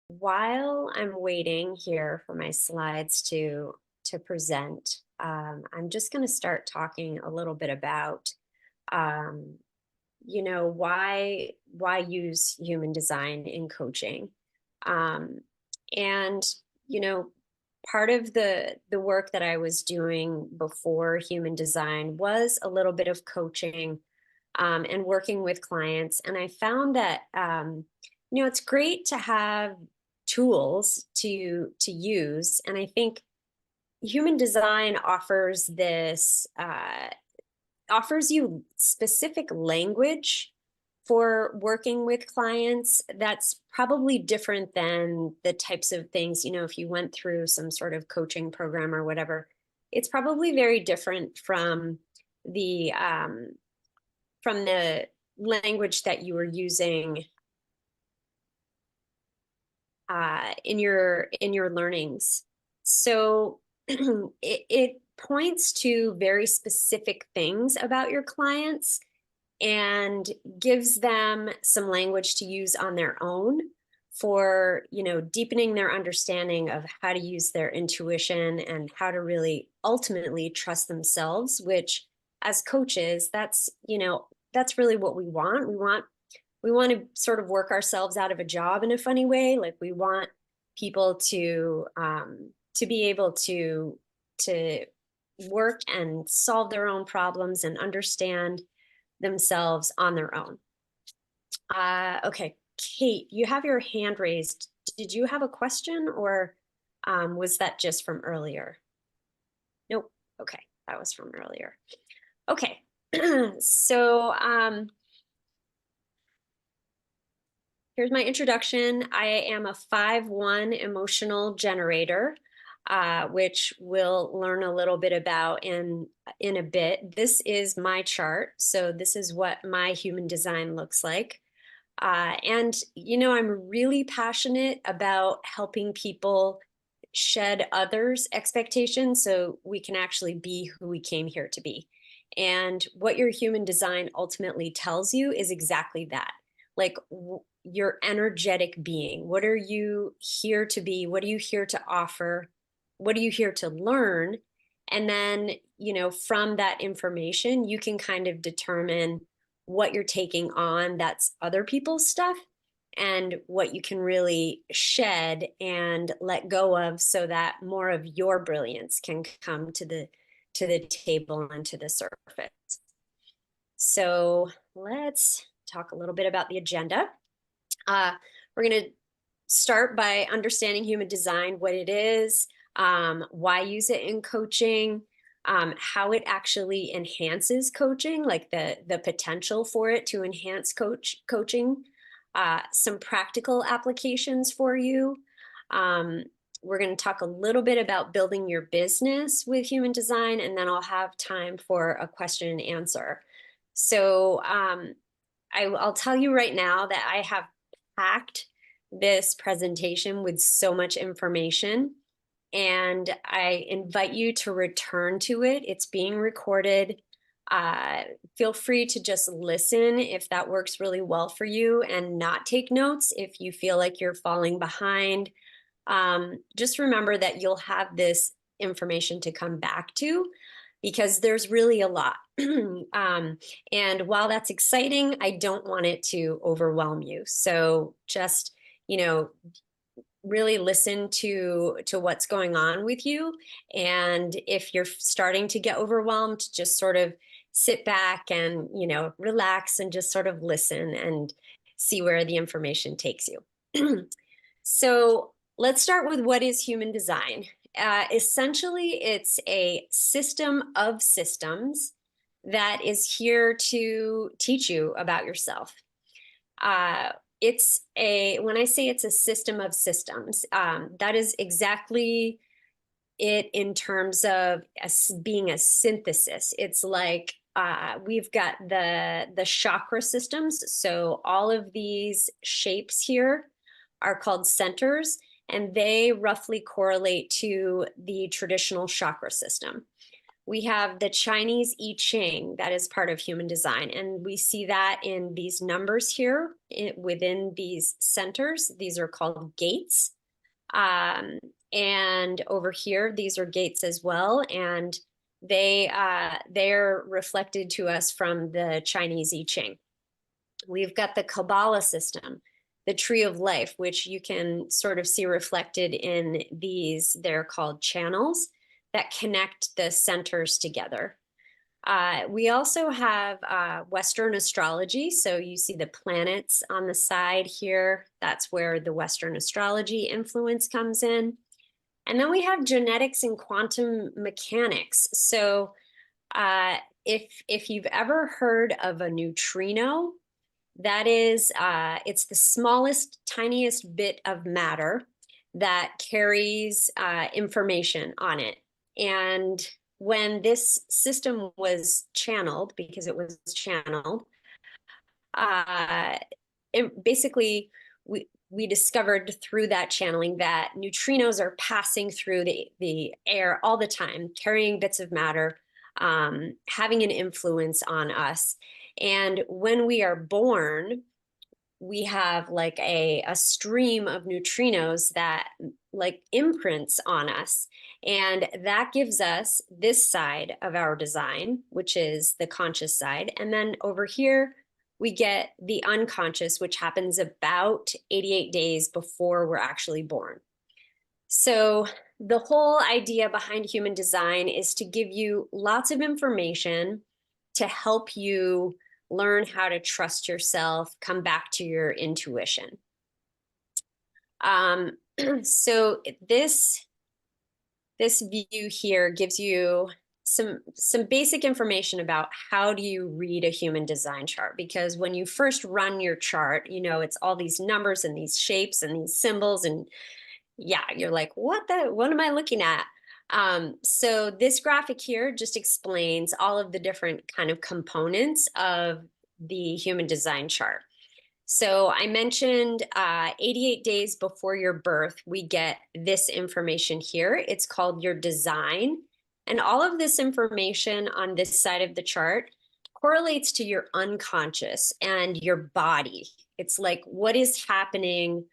While I'm waiting here for my slides to present, I'm just going to start talking a little bit about, um, why use human design in coaching, um, and you know, part of the work that I was doing before human design was a little bit of coaching and working with clients. And I found that it's great to have tools to use, and I think human design offers you specific language for working with clients that's probably different than the types of things, if you went through some sort of coaching program or whatever. It's probably very different the from the language that you were using in your learnings. So it points to very specific things about your clients and gives them some language to use on their own for deepening their understanding of how to use their intuition and how to really ultimately trust themselves, which as coaches, that's really what we want to sort of work ourselves out of a job in a funny way. Like we want people to be able to work and solve their own problems and understand themselves on their own. Okay, Kate, you have your hand raised. Did you have a question, or was that just from earlier? Nope. Okay, that was from earlier. Okay, so here's my introduction. I am a 5/1 emotional generator, which we'll learn a little bit about in a bit. This is my chart, so this is what my human design looks like. And I'm really passionate about helping people shed others' expectations so we can actually be who we came here to be. And what your human design ultimately tells you is exactly that. Like your energetic being. What are you here to be? What are you here to offer? What are you here to learn? And then, from that information, you can kind of determine what you're taking on that's other people's stuff and what you can really shed and let go of so that more of your brilliance can come to the table and to the surface. So let's talk a little bit about the agenda. We're going to start by understanding human design, what it is, why use it in coaching, how it actually enhances coaching, like the potential for it to enhance coaching, some practical applications for you. We're going to talk a little bit about building your business with human design, and then I'll have time for a question and answer. So I'll tell you right now that I have packed this presentation with so much information, and I invite you to return to it. It's being recorded. Feel free to just listen if that works really well for you, and not take notes if you feel like you're falling behind. Just remember that you'll have this information to come back to because there's really a lot. And while that's exciting, I don't want it to overwhelm you. So just, really listen to what's going on with you. And if you're starting to get overwhelmed, just sort of sit back and, relax and just sort of listen and see where the information takes you. So let's start with what is human design. Essentially, it's a system of systems that is here to teach you about yourself. When I say it's a system of systems, that is exactly it in terms of being a synthesis. It's like we've got the chakra systems. So all of these shapes here are called centers, and they roughly correlate to the traditional chakra system, We have the Chinese I Ching that is part of human design. And we see that in these numbers here within these centers. These are called gates. And over here, these are gates as well. And they're reflected to us from the Chinese I Ching. We've got the Kabbalah system, the tree of life, which you can sort of see reflected in these, they're called channels that connect the centers together. We also have Western astrology. So you see the planets on the side here. That's where the Western astrology influence comes in. And then we have genetics and quantum mechanics. So if you've ever heard of a neutrino, that is, it's the smallest, tiniest bit of matter that carries information on it. And when this system was channeled, because it was channeled, basically we discovered through that channeling that neutrinos are passing through the air all the time, carrying bits of matter, having an influence on us. And when we are born, we have like a stream of neutrinos that like imprints on us. And that gives us this side of our design, which is the conscious side. And then over here, we get the unconscious, which happens about 88 days before we're actually born. So the whole idea behind human design is to give you lots of information to help you learn how to trust yourself, come back to your intuition. So this view here gives you some basic information about how do you read a human design chart, because when you first run your chart, you know, it's all these numbers and these shapes and these symbols, and yeah, you're like, what am I looking at? So this graphic here just explains all of the different kind of components of the human design chart. So I mentioned 88 days before your birth, we get this information here. It's called your design. And all of this information on this side of the chart correlates to your unconscious and your body. It's like what is happening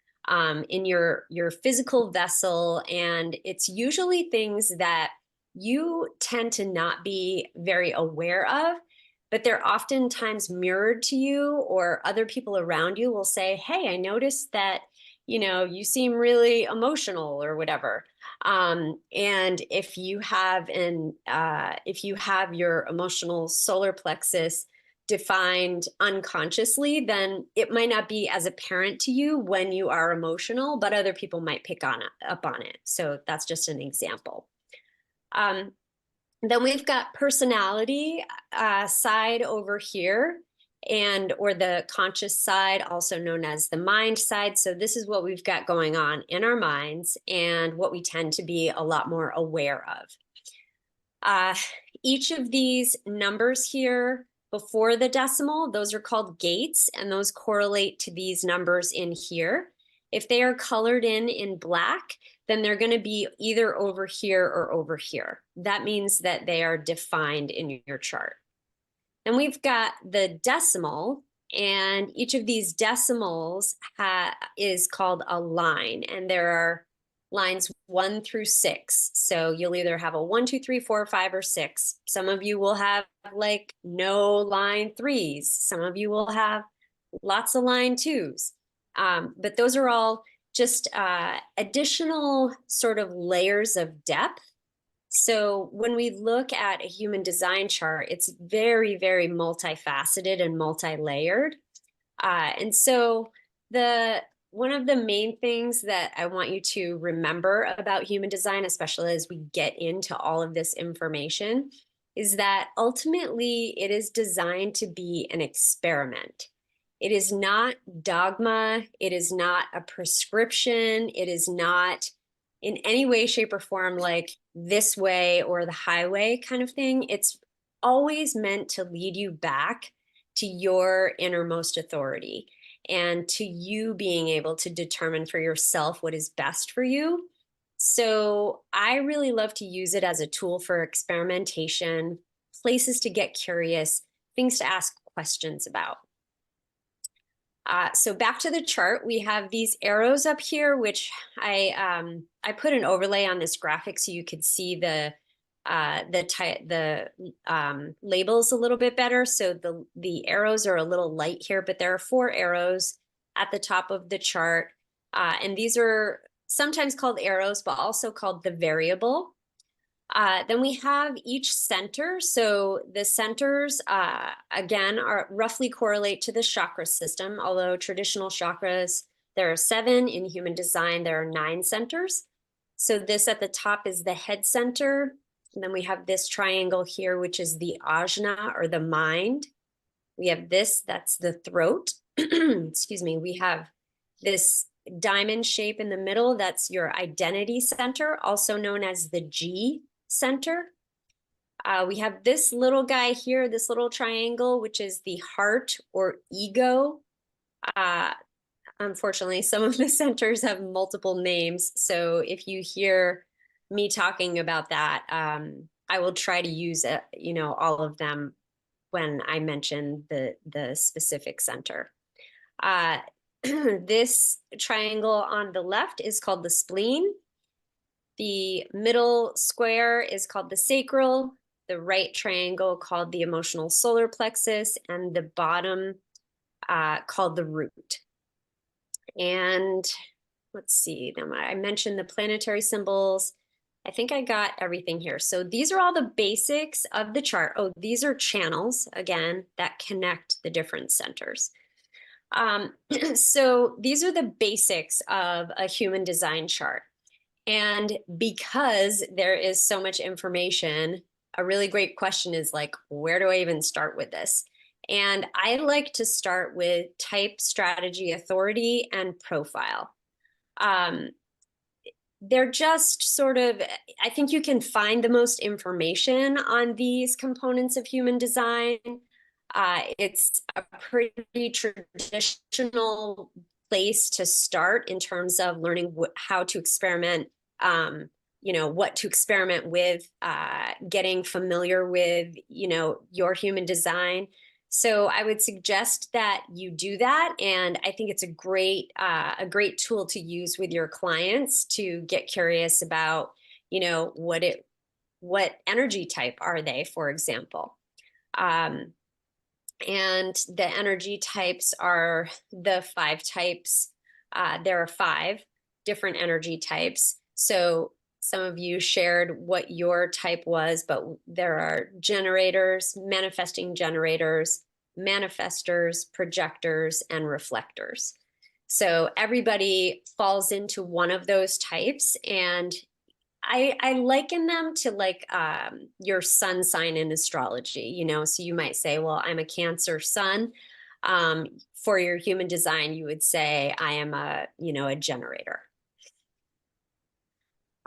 in your physical vessel. And it's usually things that you tend to not be very aware of, but they're oftentimes mirrored to you, or other people around you will say, hey, I noticed that, you know, you seem really emotional or whatever. And if you have your emotional solar plexus defined unconsciously, then it might not be as apparent to you when you are emotional, but other people might pick up on it. So that's just an example. Then we've got personality side over here, or the conscious side, also known as the mind side. So this is what we've got going on in our minds and what we tend to be a lot more aware of. Each of these numbers here before the decimal, those are called gates, and those correlate to these numbers in here. If they are colored in black, then they're going to be either over here or over here. That means that they are defined in your chart. And we've got the decimal, and each of these decimals is called a line, and there are lines 1 through 6. So you'll either have a 1, 2, 3, 4, 5, or 6. Some of you will have like no line 3s. Some of you will have lots of line 2s. But those are all just additional sort of layers of depth. So when we look at a human design chart, it's very, very multifaceted and multi-layered. And so one of the main things that I want you to remember about human design, especially as we get into all of this information, is that ultimately it is designed to be an experiment. It is not dogma. It is not a prescription. It is not in any way, shape, or form like this way or the highway kind of thing. It's always meant to lead you back to your innermost authority and to you being able to determine for yourself what is best for you. So I really love to use it as a tool for experimentation, places to get curious, things to ask questions about. So back to the chart, we have these arrows up here, which I put an overlay on this graphic so you could see the labels a little bit better. So the arrows are a little light here, but there are 4 arrows at the top of the chart, and these are sometimes called arrows, but also called the variable. Then we have each center. So the centers, again, are roughly correlate to the chakra system, although traditional chakras, there are 7. In human design, there are 9 centers. So this at the top is the head center. And then we have this triangle here, which is the ajna, or the mind. We have this, that's the throat. Excuse me. We have this diamond shape in the middle, that's your identity center, also known as the G center. We have this little guy here, this little triangle, which is the heart or ego. Unfortunately, some of the centers have multiple names. So if you hear me talking about that, I will try to use all of them when I mention the specific center. This triangle on the left is called the spleen. The middle square is called the sacral, the right triangle called the emotional solar plexus, and the bottom called the root. And let's see, I mentioned the planetary symbols. I think I got everything here. So these are all the basics of the chart. Oh, these are channels, again, that connect the different centers. So these are the basics of a human design chart. And because there is so much information, a really great question is like, where do I even start with this? And I like to start with type, strategy, authority, and profile. They're just sort of, I think you can find the most information on these components of human design. It's a pretty traditional place to start in terms of learning how to experiment, what to experiment with, getting familiar with, your human design. So I would suggest that you do that, and I think it's a great tool to use with your clients to get curious about, what energy type are they, for example. And the energy types are the 5 types. There are 5 different energy types. So some of you shared what your type was, but there are generators, manifesting generators, manifestors, projectors, and reflectors. So everybody falls into one of those types, and I liken them to like your sun sign in astrology, so you might say, well, I'm a Cancer sun. For your human design, you would say I am a generator.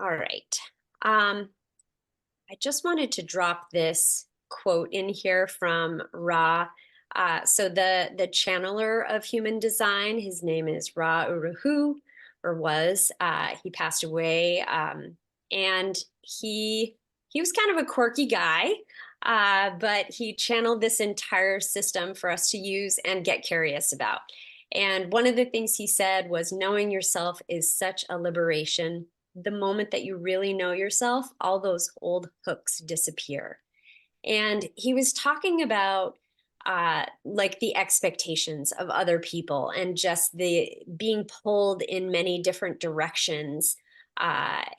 All right. I just wanted to drop this quote in here from Ra. So the channeler of human design, his name is Ra Uru, or was. He passed away, and he was kind of a quirky guy, but he channeled this entire system for us to use and get curious about. And one of the things he said was, knowing yourself is such a liberation. The moment that you really know yourself, all those old hooks disappear. And he was talking about like the expectations of other people and just the being pulled in many different directions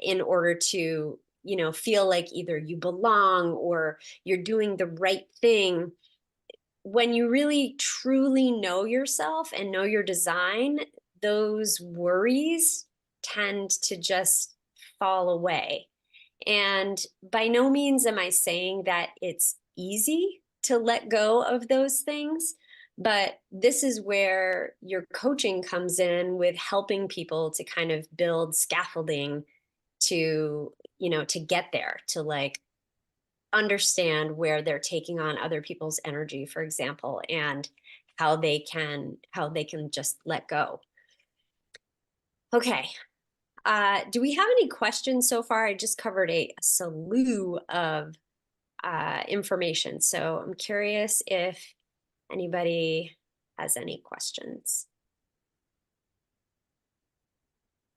in order to, feel like either you belong or you're doing the right thing. When you really truly know yourself and know your design, those worries tend to just fall away. And by no means am I saying that it's easy to let go of those things, but this is where your coaching comes in with helping people to kind of build scaffolding to, to get there, to like understand where they're taking on other people's energy, for example, and how they can just let go. Okay. Do we have any questions so far? I just covered a slew of information, so I'm curious if anybody has any questions.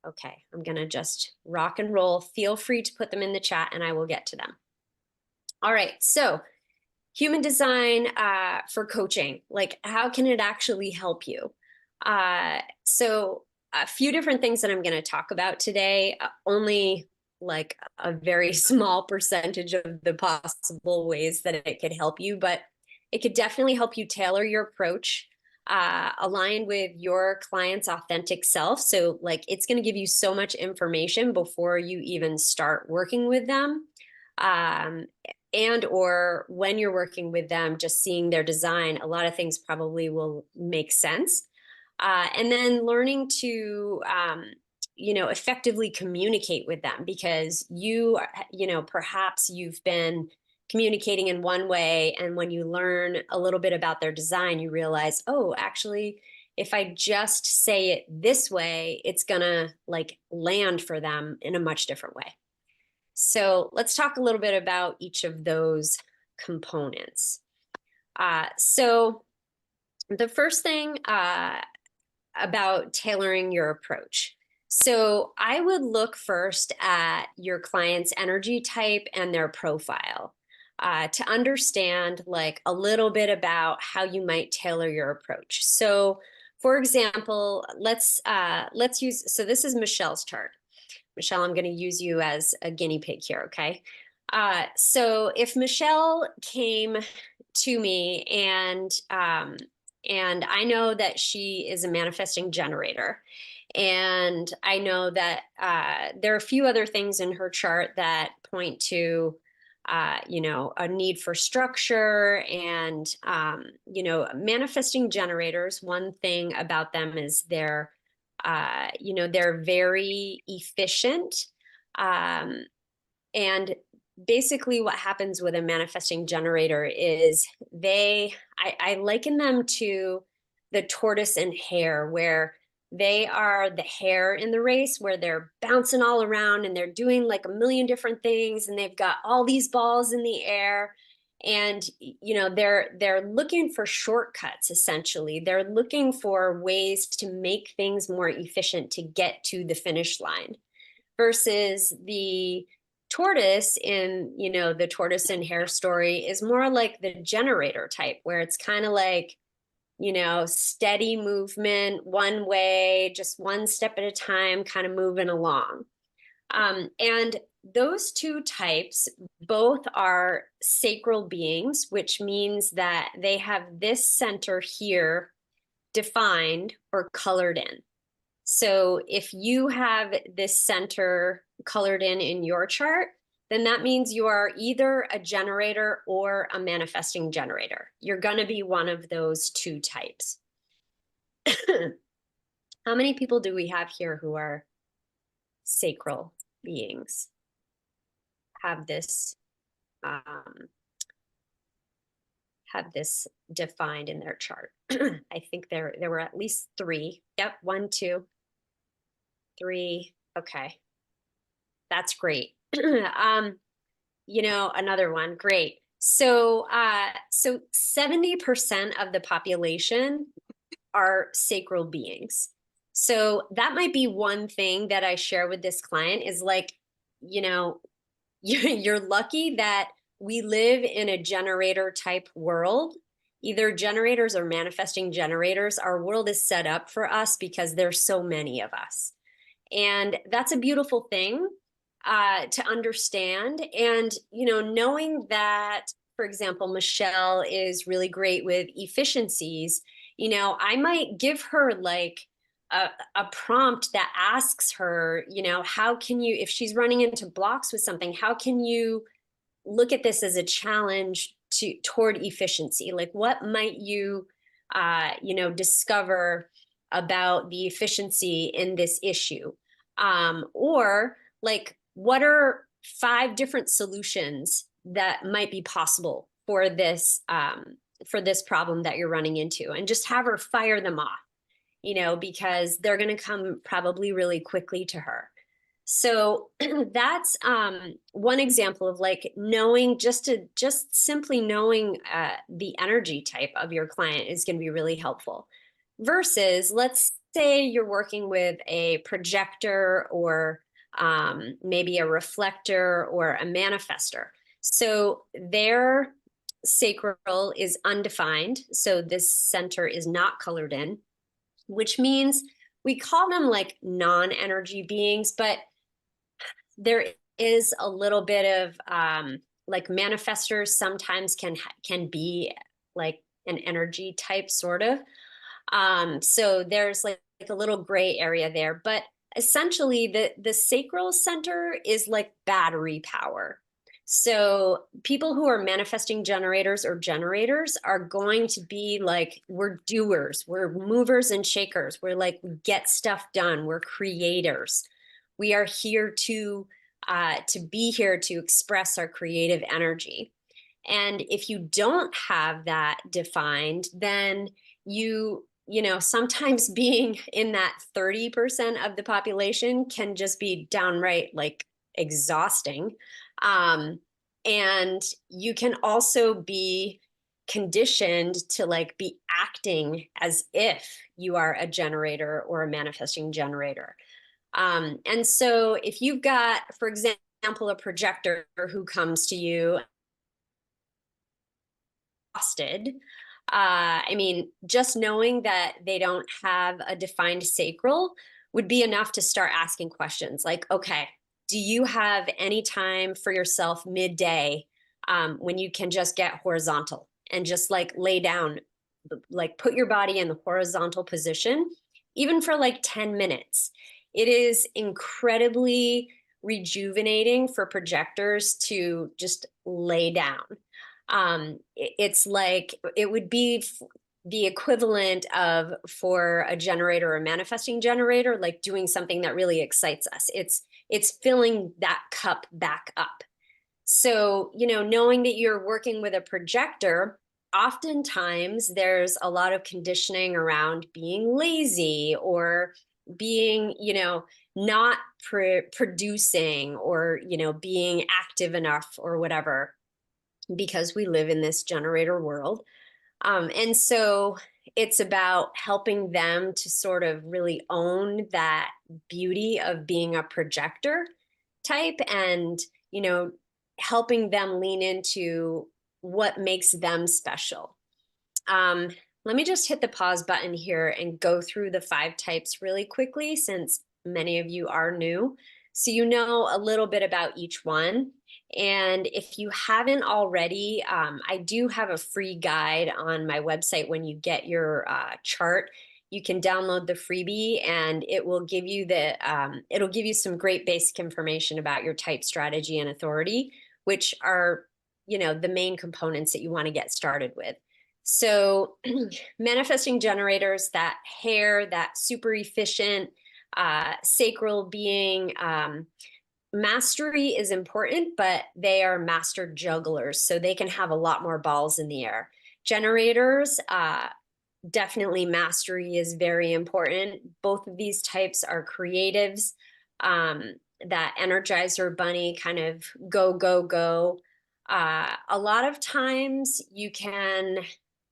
Okay, I'm gonna just rock and roll. Feel free to put them in the chat and I will get to them. All right, so human design for coaching, like how can it actually help you? So a few different things that I'm going to talk about today, only like a very small percentage of the possible ways that it could help you, but it could definitely help you tailor your approach, align with your client's authentic self. So like it's going to give you so much information before you even start working with them. Um, and or when you're working with them, just seeing their design, a lot of things probably will make sense. And then learning to effectively communicate with them, because perhaps you've been communicating in one way, and when you learn a little bit about their design, you realize, oh, actually, if I just say it this way, it's gonna like land for them in a much different way. So let's talk a little bit about each of those components. So the first thing about tailoring your approach. So I would look first at your client's energy type and their profile to understand like a little bit about how you might tailor your approach. So for example, let's use, so this is Michelle's chart. Michelle, I'm going to use you as a guinea pig here, okay? So if Michelle came to me and I know that she is a manifesting generator, and I know that there are a few other things in her chart that point to a need for structure and manifesting generators. One thing about them is they're very efficient. Um, and basically what happens with a manifesting generator is I liken them to the tortoise and hare, where they are the hare in the race, where they're bouncing all around and they're doing like a million different things, and they've got all these balls in the air, and they're looking for shortcuts. Essentially, they're looking for ways to make things more efficient to get to the finish line, versus the tortoise in the tortoise and hare story is more like the generator type, where it's kind of like steady movement, one way, just one step at a time, kind of moving along. And those two types both are sacral beings, which means that they have this center here defined or colored in. So if you have this center colored in your chart, then that means you are either a generator or a manifesting generator. You're going to be one of those two types. How many people do we have here who are sacral beings? Have this defined in their chart? I think there were at least three. Yep, 1, 2, 3. Okay, that's great. Another one. Great. So 70% of the population are sacral beings. So that might be one thing that I share with this client is like, you're lucky that we live in a generator type world. Either generators or manifesting generators. Our world is set up for us because there's so many of us. And that's a beautiful thing to understand. And, knowing that, for example, Michelle is really great with efficiencies, I might give her like a prompt that asks her, how can you, if she's running into blocks with something, how can you look at this as a challenge toward efficiency? Like, what might you, discover about the efficiency in this issue? Or like, what are 5 different solutions that might be possible for this problem that you're running into? And just have her fire them off, because they're going to come probably really quickly to her. So that's one example of like knowing just simply knowing the energy type of your client is going to be really helpful. Versus, let's say you're working with a projector or maybe a reflector or a manifester. So their sacral is undefined. So this center is not colored in, which means we call them like non-energy beings, but there is a little bit of like manifestors sometimes can be like an energy type sort of. So there's like a little gray area there, but essentially the sacral center is like battery power. So people who are manifesting generators or generators are going to be like, we're doers, we're movers and shakers. We're like, we get stuff done. We're creators. We are here to be here to express our creative energy. And if you don't have that defined, then you know, sometimes being in that 30% of the population can just be downright like exhausting. Um, and you can also be conditioned to like be acting as if you are a generator or a manifesting generator. And so if you've got, for example, a projector who comes to you exhausted, I mean, just knowing that they don't have a defined sacral would be enough to start asking questions like, okay, do you have any time for yourself midday when you can just get horizontal and just like lay down, like put your body in the horizontal position, even for like 10 minutes? It is incredibly rejuvenating for projectors to just lay down. It's like it would be the equivalent of, for a generator or a manifesting generator, like doing something that really excites us. It's filling that cup back up. So, you know, knowing that you're working with a projector, oftentimes there's a lot of conditioning around being lazy or being, you know, not producing or, you know, being active enough or whatever, because we live in this generator world. And so it's about helping them to sort of really own that beauty of being a projector type and, you know, helping them lean into what makes them special. Um, Let me just hit the pause button here and go through the 5 types really quickly, since many of you are new, so you know a little bit about each one. And if you haven't already, I do have a free guide on my website. When you get your chart, you can download the freebie, and it will give you it'll give you some great basic information about your type, strategy, and authority, which are, you know, the main components that you want to get started with. So manifesting generators, that hair, that super efficient sacral being, mastery is important, but they are master jugglers, so they can have a lot more balls in the air. Generators, definitely mastery is very important. Both of these types are creatives, that Energizer bunny kind of go, go, go. A lot of times you can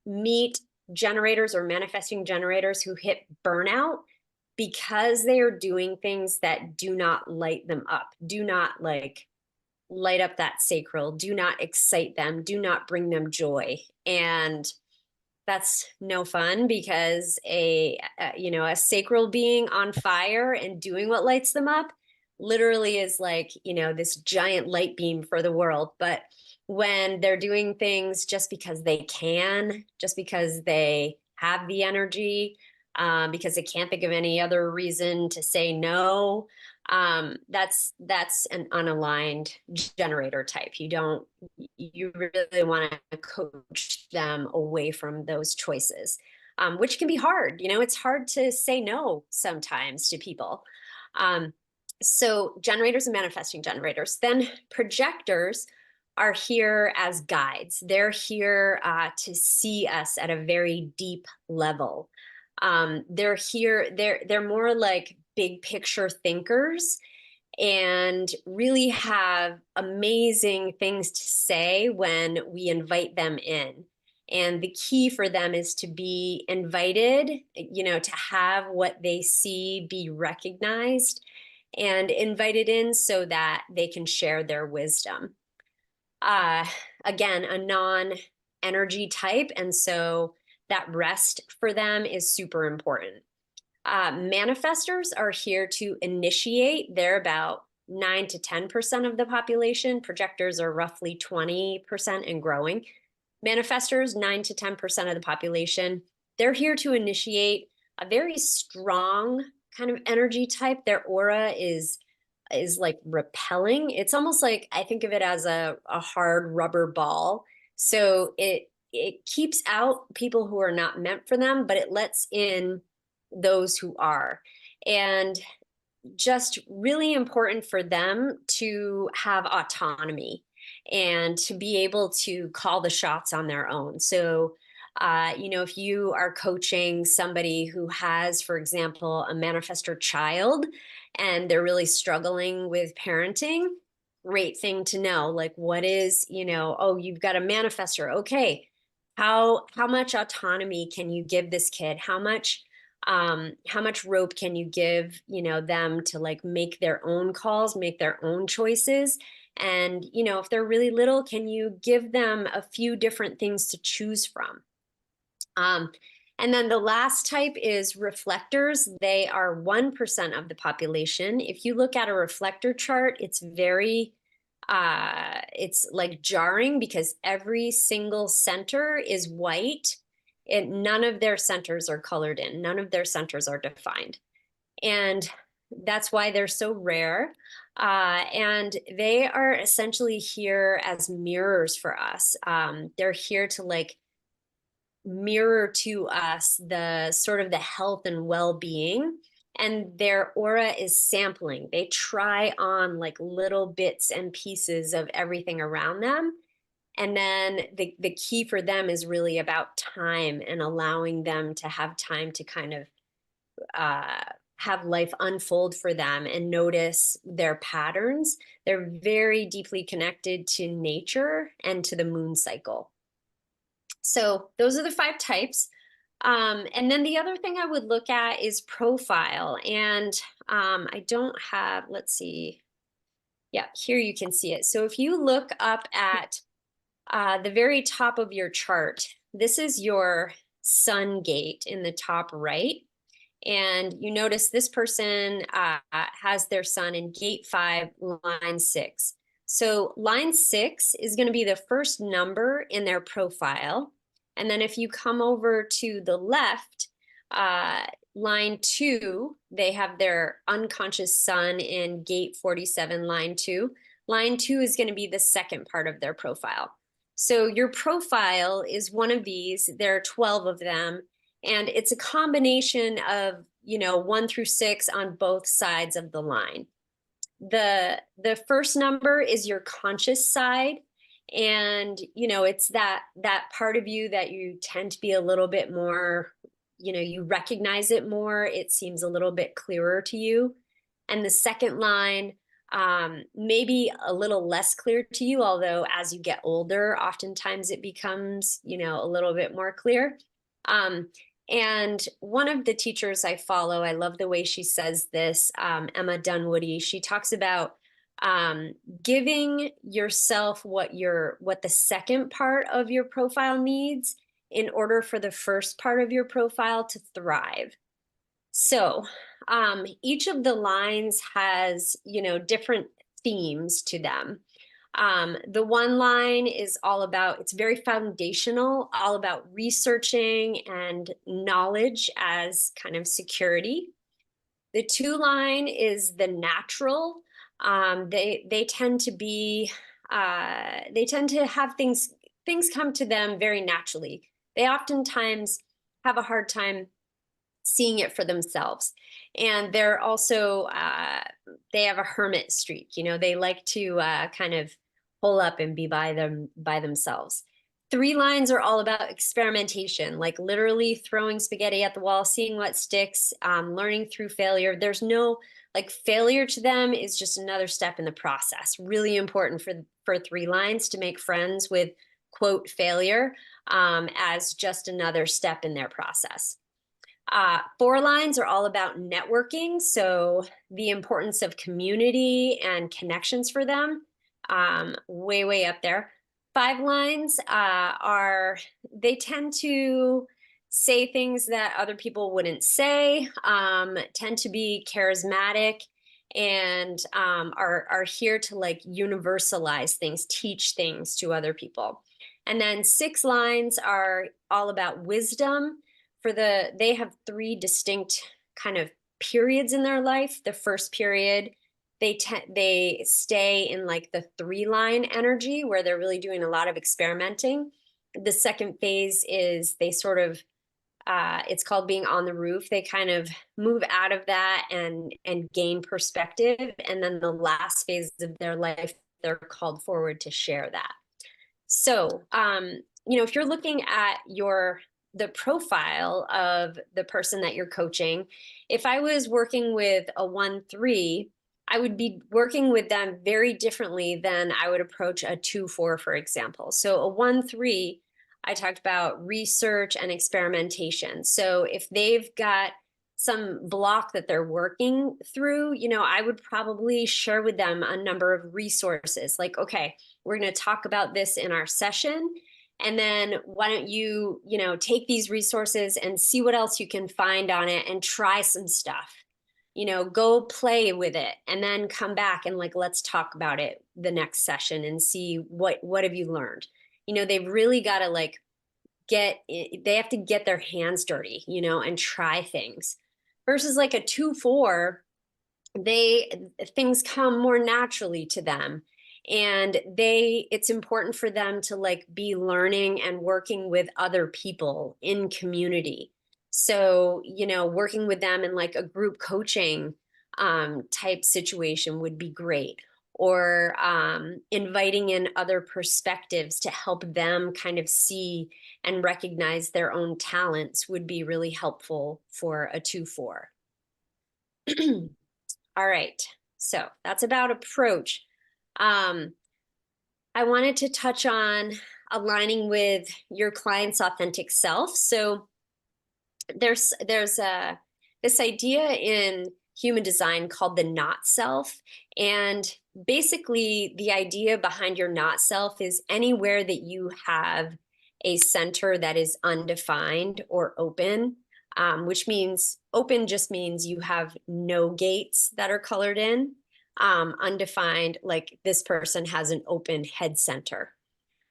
meet generators or manifesting generators who hit burnout because they are doing things that do not light them up, do not like light up that sacral, do not excite them, do not bring them joy. And that's no fun, because you know, a sacral being on fire and doing what lights them up literally is like, you know, this giant light beam for the world. But when they're doing things just because they can, just because they have the energy, because they can't think of any other reason to say no, that's an unaligned generator type. You really want to coach them away from those choices, which can be hard. You know, it's hard to say no sometimes to people. So generators and manifesting generators. Then projectors are here as guides. They're here to see us at a very deep level. They're here, they're more like big picture thinkers, and really have amazing things to say when we invite them in. And the key for them is to be invited, to have what they see be recognized and invited in so that they can share their wisdom. Uh, Again, a non-energy type, and so that rest for them is super important. Manifestors are here to initiate. They're about 9 to 10% of the population. Projectors are roughly 20% and growing. Manifestors, 9 to 10% of the population. They're here to initiate a very strong kind of energy type. Their aura is like repelling. It's almost like I think of it as a hard rubber ball. So it keeps out people who are not meant for them, but it lets in those who are. And just really important for them to have autonomy and to be able to call the shots on their own. So, if you are coaching somebody who has, for example, a manifestor child and they're really struggling with parenting, great thing to know. Like, what is, oh, you've got a manifestor. Okay. How much autonomy can you give this kid? How much rope can you give, them to like make their own calls, make their own choices? And, if they're really little, can you give them a few different things to choose from? And then the last type is reflectors. They are 1% of the population. If you look at a reflector chart, it's like jarring because every single center is white. None of their centers are colored in. None of their centers are defined. And that's why they're so rare. And they are essentially here as mirrors for us. They're here to like mirror to us the sort of the health and well-being, and their aura is sampling. They try on like little bits and pieces of everything around them, and then the key for them is really about time and allowing them to have time to kind of have life unfold for them and notice their patterns. They're very deeply connected to nature and to the moon cycle. So those are the 5 types. And then the other thing I would look at is profile. And I don't have, let's see. Yeah, here you can see it. So if you look up at the very top of your chart, this is your sun gate in the top right. And you notice this person has their sun in gate 5, line 6. So line 6 is going to be the first number in their profile. And then if you come over to the left, line 2, they have their unconscious sun in gate 47, line 2. Line 2 is going to be the second part of their profile. So your profile is one of these. There are 12 of them. And it's a combination of, 1 through 6 on both sides of the line. The first number is your conscious side. And, it's that part of you that you tend to be a little bit more, you recognize it more. It seems a little bit clearer to you. And the second line, maybe a little less clear to you, although as you get older, oftentimes it becomes, a little bit more clear. And one of the teachers I follow, I love the way she says this, Emma Dunwoody, she talks about giving yourself what the second part of your profile needs in order for the first part of your profile to thrive. So each of the lines has, different themes to them. The one line is all about, it's very foundational, all about researching and knowledge as kind of security. The 2 line is the natural. They tend to be, they tend to have things come to them very naturally. They oftentimes have a hard time seeing it for themselves. And they're also, they have a hermit streak, they like to kind of pull up and be by themselves. Three lines are all about experimentation, like literally throwing spaghetti at the wall, seeing what sticks, learning through failure. There's no like failure to them is just another step in the process. Really important for three lines to make friends with quote failure as just another step in their process. Four lines are all about networking, so the importance of community and connections for them, way, way up there. Five lines they tend to say things that other people wouldn't say, tend to be charismatic, and are here to like universalize things, teach things to other people. And then six lines are all about wisdom. They have three distinct kind of periods in their life. The first period, they stay in like the three line energy where they're really doing a lot of experimenting. The second phase is they sort of it's called being on the roof. They kind of move out of that and gain perspective. And then the last phase of their life, they're called forward to share that. So, if you're looking at the profile of the person that you're coaching, if I was working with a 1-3, I would be working with them very differently than I would approach a 2-4, for example. So a 1-3, I talked about research and experimentation. So if they've got some block that they're working through, I would probably share with them a number of resources like, okay, we're going to talk about this in our session. And then why don't you, take these resources and see what else you can find on it and try some stuff. Go play with it and then come back and like, let's talk about it the next session and see what have you learned. They've really got to like they have to get their hands dirty, and try things. Versus like a 2-4, things come more naturally to them, and it's important for them to like be learning and working with other people in community. So working with them in like a group coaching type situation would be great, or inviting in other perspectives to help them kind of see and recognize their own talents would be really helpful for a 2-4. All right, so that's about approach. I wanted to touch on aligning with your client's authentic self. So there's this idea in human design called the not self. And basically the idea behind your not self is anywhere that you have a center that is undefined or open, which means open just means you have no gates that are colored in. Undefined, like this person has an open head center.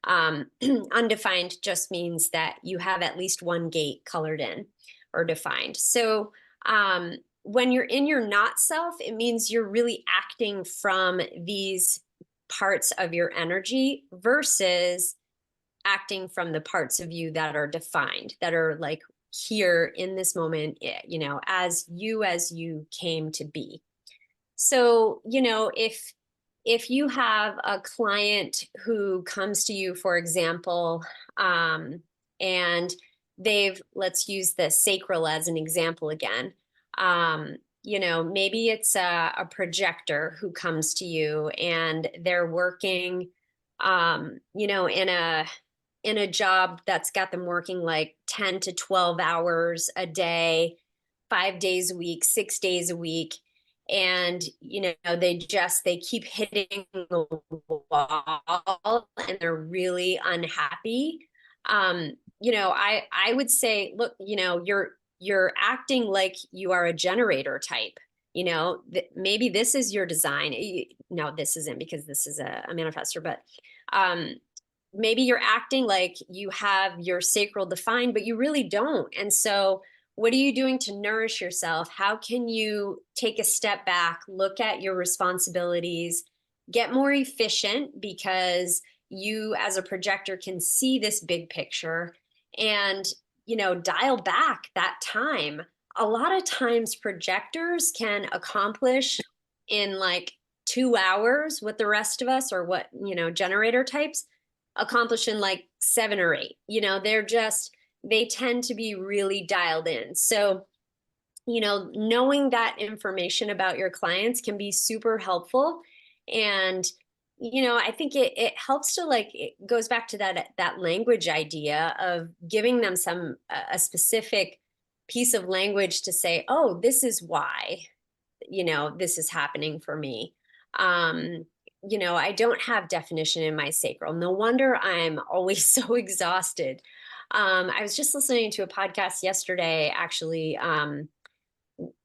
Undefined just means that you have at least one gate colored in or defined. So when you're in your not self, it means you're really acting from these parts of your energy versus acting from the parts of you that are defined, that are like here in this moment, as you came to be. So, if you have a client who comes to you, for example, and let's use the sacral as an example again. Maybe it's a projector who comes to you and they're working, in a job that's got them working like 10 to 12 hours a day, 5 days a week, 6 days a week. And, they keep hitting the wall and they're really unhappy. I would say, look, you're acting like you are a generator type. Maybe this is your design. No, this isn't, because this is a manifestor, but maybe you're acting like you have your sacral defined, but you really don't. And so what are you doing to nourish yourself? How can you take a step back, look at your responsibilities, get more efficient, because you as a projector can see this big picture, and dial back that time. A lot of times projectors can accomplish in like 2 hours what the rest of us, or what generator types accomplish in like 7 or 8. They tend to be really dialed in. So, knowing that information about your clients can be super helpful. And, I think it helps to, like, it goes back to that language idea of giving them a specific piece of language to say, oh, this is why, this is happening for me. I don't have definition in my sacral. No wonder I'm always so exhausted. I was just listening to a podcast yesterday, actually,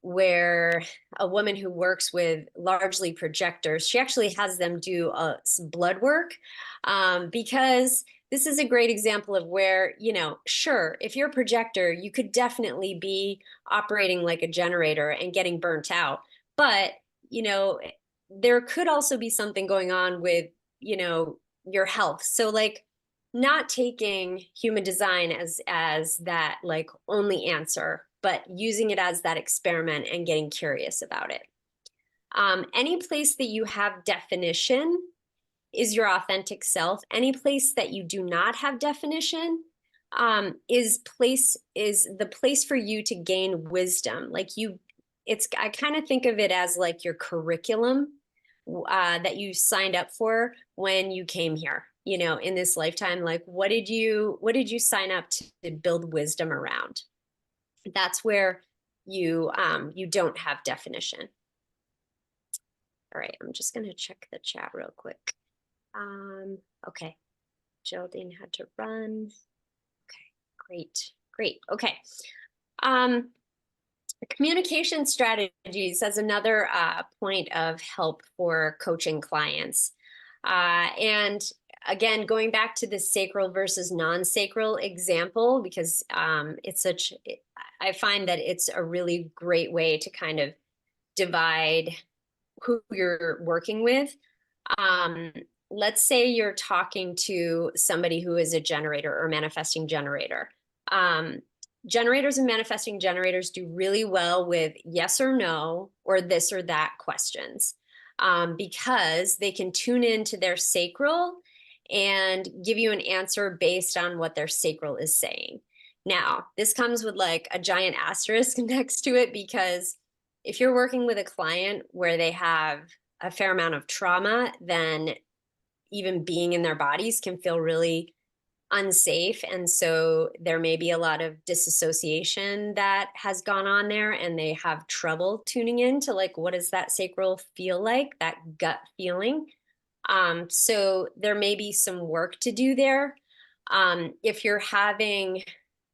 where a woman who works with largely projectors, she actually has them do some blood work, because this is a great example of where, sure, if you're a projector, you could definitely be operating like a generator and getting burnt out. But, you know, there could also be something going on with, your health. So, like, not taking human design as that, like, only answer, but using it as that experiment and getting curious about it. Any place that you have definition is your authentic self. Any place that you do not have definition, is the place for you to gain wisdom. I kind of think of it as like your curriculum, that you signed up for when you came here, in this lifetime. Like, what did you sign up to build wisdom around? That's where you don't have definition. All right, I'm just going to check the chat real quick. Okay, Geraldine had to run. Okay, great. Okay. Communication strategies as another point of help for coaching clients. And again, going back to the sacral versus non-sacral example, because I find that it's a really great way to kind of divide who you're working with. Let's say you're talking to somebody who is a generator or manifesting generator. Generators and manifesting generators do really well with yes or no or this or that questions, because they can tune into their sacral and give you an answer based on what their sacral is saying. Now, this comes with like a giant asterisk next to it, because if you're working with a client where they have a fair amount of trauma, then even being in their bodies can feel really unsafe. And so there may be a lot of disassociation that has gone on there, and they have trouble tuning in to, like, what does that sacral feel like, that gut feeling. So there may be some work to do there. If you're having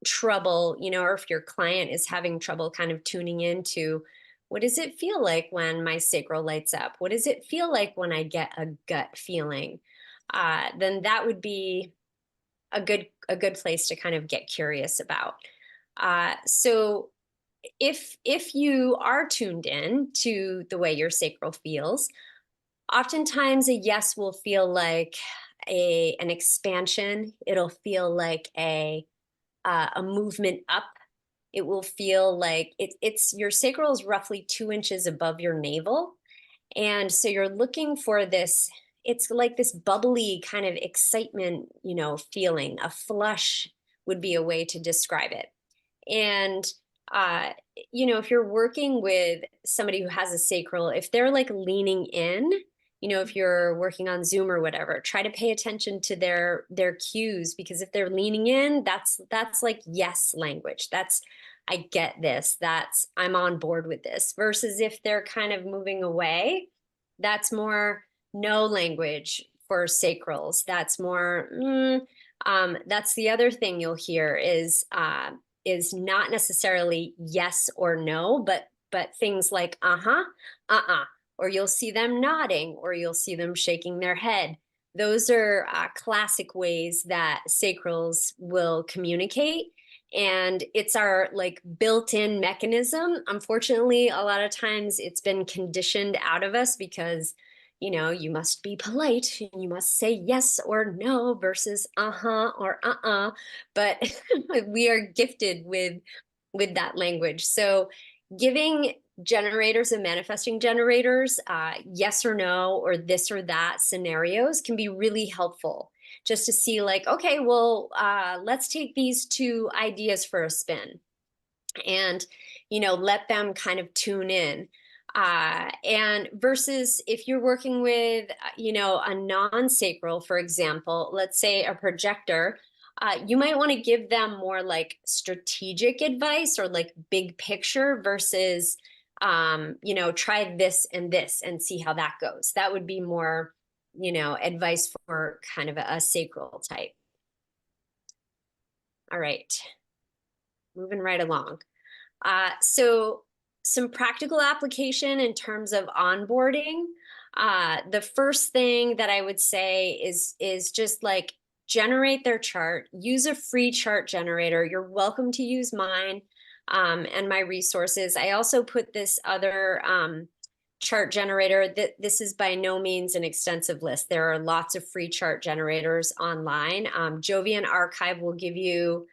trouble, or if your client is having trouble kind of tuning into, what does it feel like when my sacral lights up? What does it feel like when I get a gut feeling? Then that would be a good place to kind of get curious about. So if you are tuned in to the way your sacral feels, oftentimes a yes will feel like an expansion. It'll feel like a movement up. It will feel like it's your sacral is roughly 2 inches above your navel. And so you're looking for this, it's like this bubbly kind of excitement, feeling. A flush would be a way to describe it. And, if you're working with somebody who has a sacral, if they're like leaning in, if you're working on Zoom or whatever, try to pay attention to their cues, because if they're leaning in, that's like yes language. That's, I get this. That's, I'm on board with this. Versus if they're kind of moving away, that's more no language for sacrals. That's more, that's the other thing you'll hear is not necessarily yes or no, but things like uh-huh, uh-uh, or you'll see them nodding, or you'll see them shaking their head. Those are classic ways that sacrals will communicate. And it's our like built-in mechanism. Unfortunately, a lot of times it's been conditioned out of us, because you must be polite and you must say yes or no versus uh-huh or uh-uh. But we are gifted with that language. So giving generators and manifesting generators yes or no or this or that scenarios can be really helpful. just to see like, okay, well, let's take these two ideas for a spin and, let them kind of tune in. And versus if you're working with, a non-sacral, for example, let's say a projector, you might want to give them more like strategic advice or like big picture versus, try this and see how that goes. That would be more, advice for kind of a sacral type. All right, moving right along. So some practical application in terms of onboarding. The first thing that I would say is just like generate their chart. Use a free chart generator. You're welcome to use mine and my resources. I also put this other chart generator. This is by no means an extensive list. There are lots of free chart generators online. Jovian Archive will give you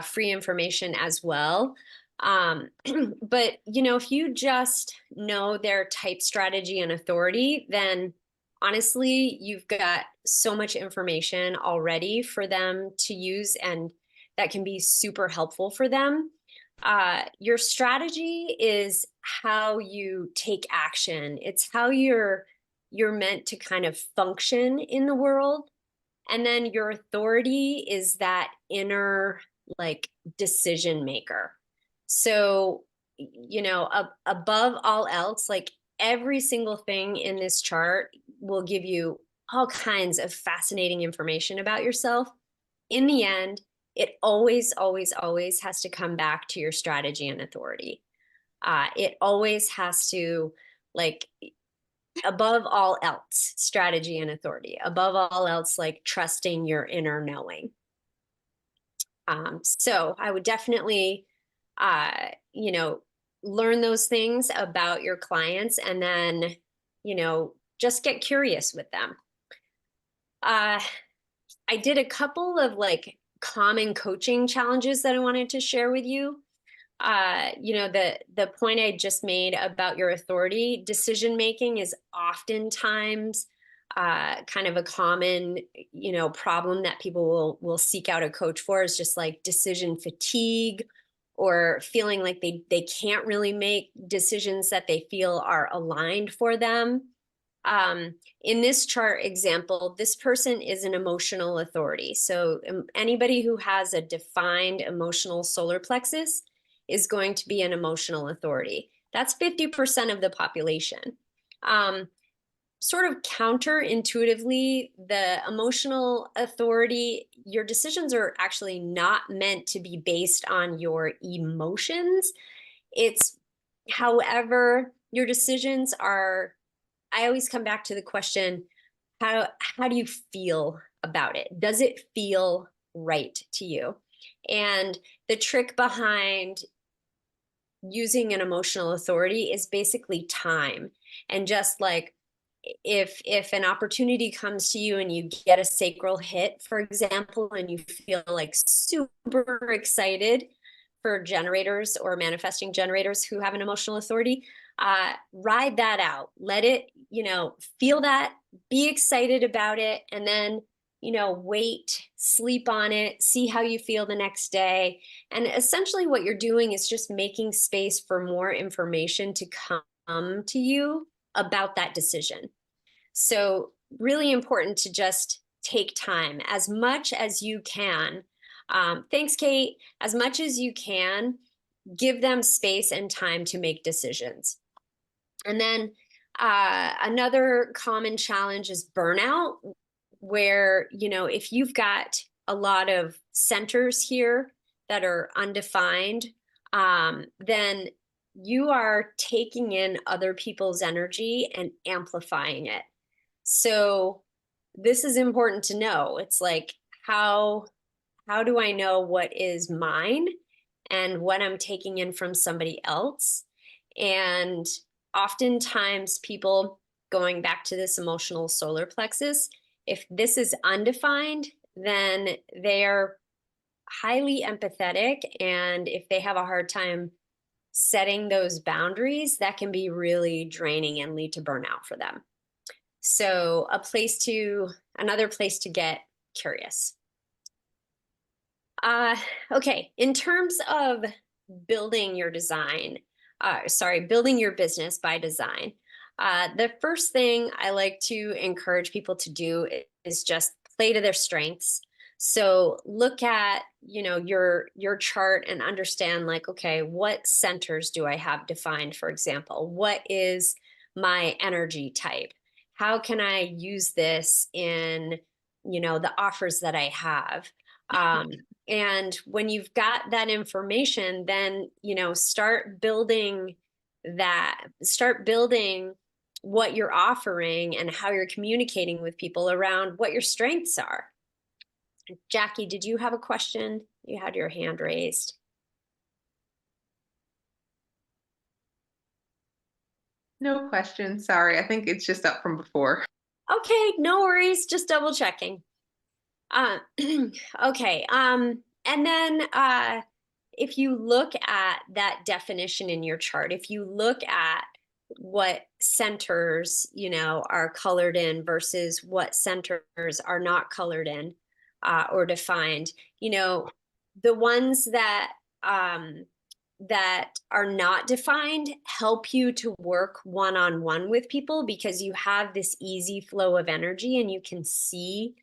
free information as well. But if you just know their type, strategy, and authority, then honestly, you've got so much information already for them to use, and that can be super helpful for them. Your strategy is how you take action. It's how you're meant to kind of function in the world. And then your authority is that inner like decision maker. So, above all else, like every single thing in this chart will give you all kinds of fascinating information about yourself. In the end, it always, always, always has to come back to your strategy and authority. It always has to, like, above all else, strategy and authority. Above all else, like trusting your inner knowing. So I would definitely, learn those things about your clients and then, just get curious with them. I did a couple of like common coaching challenges that I wanted to share with you. The point I just made about your authority, decision making is oftentimes kind of a common, problem that people will seek out a coach for, is just like decision fatigue or feeling like they can't really make decisions that they feel are aligned for them. In this chart example, this person is an emotional authority. So anybody who has a defined emotional solar plexus is going to be an emotional authority. That's 50% of the population. Sort of counterintuitively, the emotional authority, your decisions are actually not meant to be based on your emotions. However, your decisions are, I always come back to the question, how do you feel about it? Does it feel right to you? And the trick behind using an emotional authority is basically time. And just like if an opportunity comes to you and you get a sacral hit, for example, and you feel like super excited, for generators or manifesting generators who have an emotional authority, ride that out. Let it, feel that, be excited about it, and then, wait, sleep on it, see how you feel the next day. And essentially what you're doing is just making space for more information to come to you about that decision. So really important to just take time as much as you can. Thanks, Kate. As much as you can, give them space and time to make decisions. And then another common challenge is burnout, where, if you've got a lot of centers here that are undefined, then you are taking in other people's energy and amplifying it. So this is important to know. It's like, how do I know what is mine and what I'm taking in from somebody else? And oftentimes people, going back to this emotional solar plexus, if this is undefined, then they are highly empathetic. And if they have a hard time setting those boundaries, that can be really draining and lead to burnout for them. So another place to get curious. Okay, in terms of building your design, building your business by design, the first thing I like to encourage people to do is just play to their strengths. So look at, your chart and understand, like, okay, what centers do I have defined, for example? What is my energy type? How can I use this in, the offers that I have? And when you've got that information, then, start building what you're offering and how you're communicating with people around what your strengths are. Jackie, did you have a question? You had your hand raised. No question. Sorry. I think it's just up from before. Okay, no worries. Just double checking. Okay. And then if you look at that definition in your chart, if you look at what centers, are colored in versus what centers are not colored in or defined, the ones that are not defined help you to work one-on-one with people because you have this easy flow of energy and you can see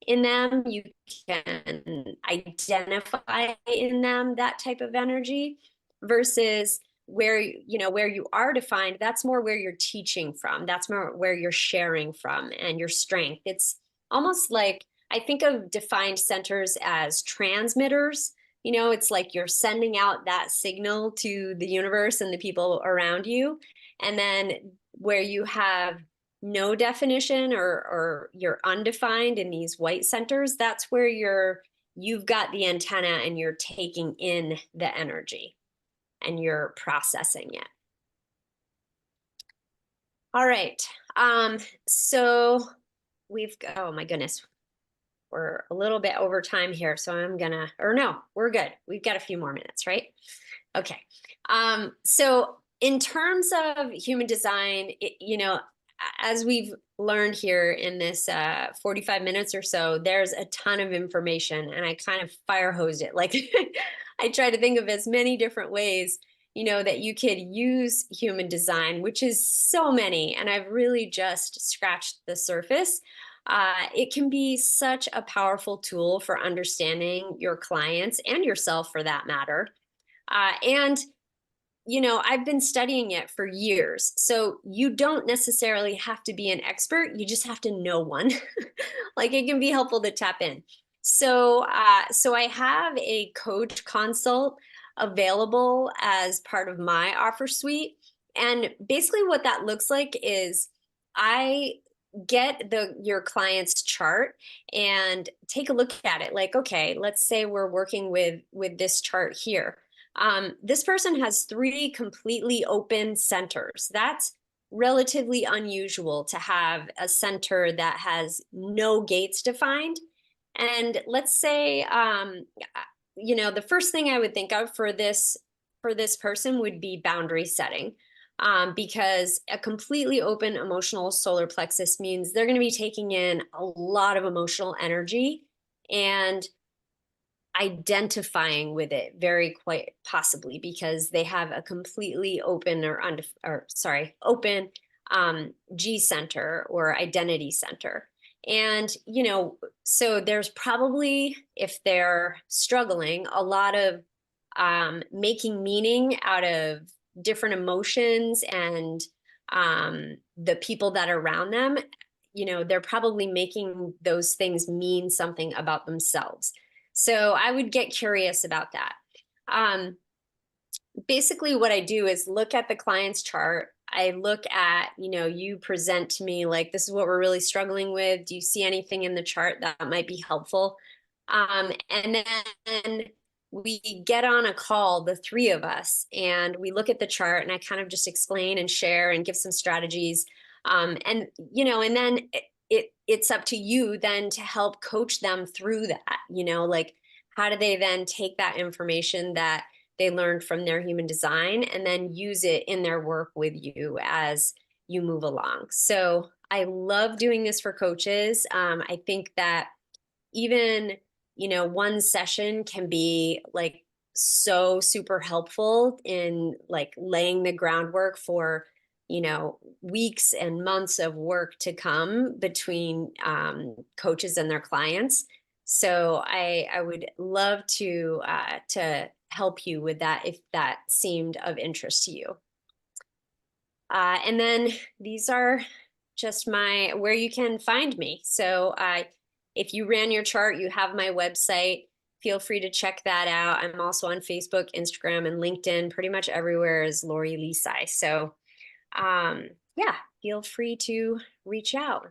in them, you can identify in them that type of energy versus where you are defined, that's more where you're teaching from, that's more where you're sharing from and your strength. It's almost like I think of defined centers as transmitters. It's like you're sending out that signal to the universe and the people around you. And then where you have no definition or you're undefined in these white centers, that's where you've got the antenna and you're taking in the energy and you're processing it. All right. So oh my goodness, we're a little bit over time here. So no, we're good. We've got a few more minutes, right? Okay. So in terms of human design, as we've learned here in this 45 minutes or so, there's a ton of information and I kind of fire hosed it. Like I try to think of as many different ways, that you could use human design, which is so many. And I've really just scratched the surface. It can be such a powerful tool for understanding your clients and yourself for that matter. And I've been studying it for years. So you don't necessarily have to be an expert. You just have to know one. Like it can be helpful to tap in. So I have a coach consult available as part of my offer suite. And basically what that looks like is I get your client's chart and take a look at it. Like, okay, let's say we're working with this chart here. This person has 3 completely open centers. That's relatively unusual to have a center that has no gates defined. And let's say, the first thing I would think of for this person would be boundary setting. Because a completely open emotional solar plexus means they're going to be taking in a lot of emotional energy and identifying with it very quite possibly because they have a completely open open G center or identity center. And, so there's probably, if they're struggling, a lot of making meaning out of different emotions and the people that are around them. They're probably making those things mean something about themselves. So I would get curious about that. Basically what I do is look at the client's chart. I look at, you present to me like, this is what we're really struggling with. Do you see anything in the chart that might be helpful? And then we get on a call, the 3 of us, and we look at the chart and I kind of just explain and share and give some strategies. And then it's up to you then to help coach them through that, like how do they then take that information that they learned from their human design and then use it in their work with you as you move along. So I love doing this for coaches. I think that even, one session can be like so super helpful in like laying the groundwork for, weeks and months of work to come between coaches and their clients. So I would love to help you with that if that seemed of interest to you. And then these are just where you can find me. So if you ran your chart, you have my website. Feel free to check that out. I'm also on Facebook, Instagram, and LinkedIn. Pretty much everywhere is Lori Lisai. So yeah, feel free to reach out.